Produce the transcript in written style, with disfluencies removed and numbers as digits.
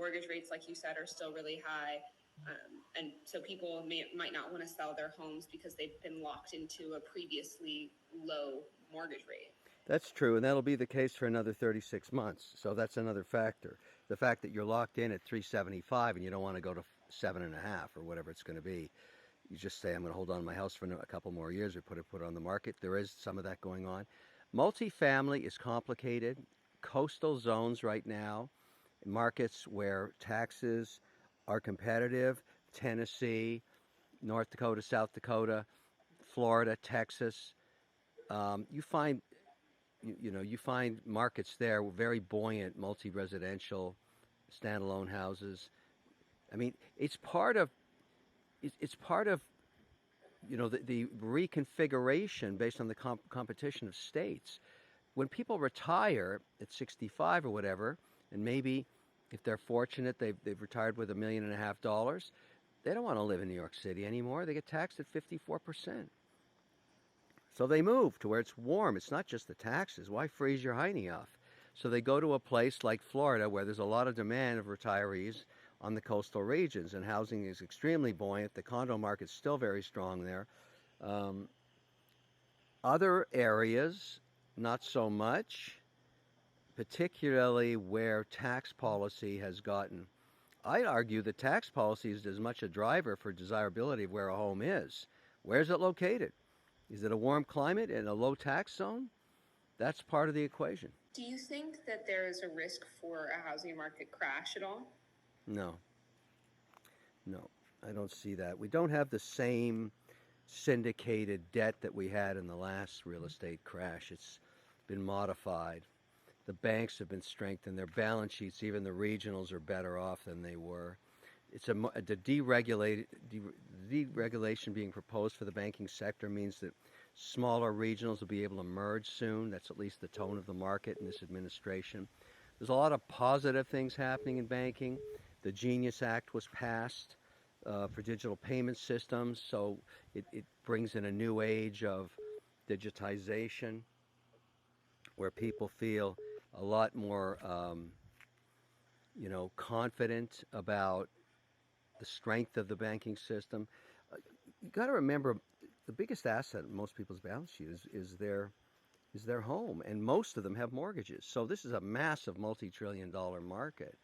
Mortgage rates, like you said, are still really high. And so people might not want to sell their homes because they've been locked into a previously low mortgage rate. That's true, and that'll be the case for another 36 months. So that's another factor. The fact that you're locked in at 375 and you don't want to go to 7.5 or whatever it's going to be. You just say, I'm going to hold on to my house for a couple more years or put it on the market. There is some of that going on. Multifamily is complicated. Coastal zones right now, markets where taxes are competitive, Tennessee, North Dakota, South Dakota, Florida, Texas, you find you find markets there very buoyant, multi-residential, standalone houses. I mean, it's part of the reconfiguration based on the competition of states. When people retire at 65 or whatever, and maybe if they're fortunate, they've retired with $1.5 million, they don't want to live in New York City anymore. They get taxed at 54%. So they move to where it's warm. It's not just the taxes. Why freeze your hiney off? So they go to a place like Florida where there's a lot of demand of retirees on the coastal regions, and housing is extremely buoyant. The condo market's still very strong there. Other areas, not so much, particularly where tax policy has gotten. I'd argue that tax policy is as much a driver for desirability of where a home is. Where's it located? Is it a warm climate in a low tax zone? That's part of the equation. Do you think that there is a risk for a housing market crash at all? No, I don't see that. We don't have the same syndicated debt that we had in the last real estate crash. It's been modified. The banks have been strengthened. Their balance sheets, even the regionals, are better off than they were. It's the deregulation being proposed for the banking sector means that smaller regionals will be able to merge soon. That's at least the tone of the market in this administration. There's a lot of positive things happening in banking. The Genius Act was passed for digital payment systems, so it brings in a new age of digitization where people feel a lot more confident about the strength of the banking system. You got to remember, the biggest asset in most people's balance sheet is their home, and most of them have mortgages. So this is a massive multi-trillion-dollar market.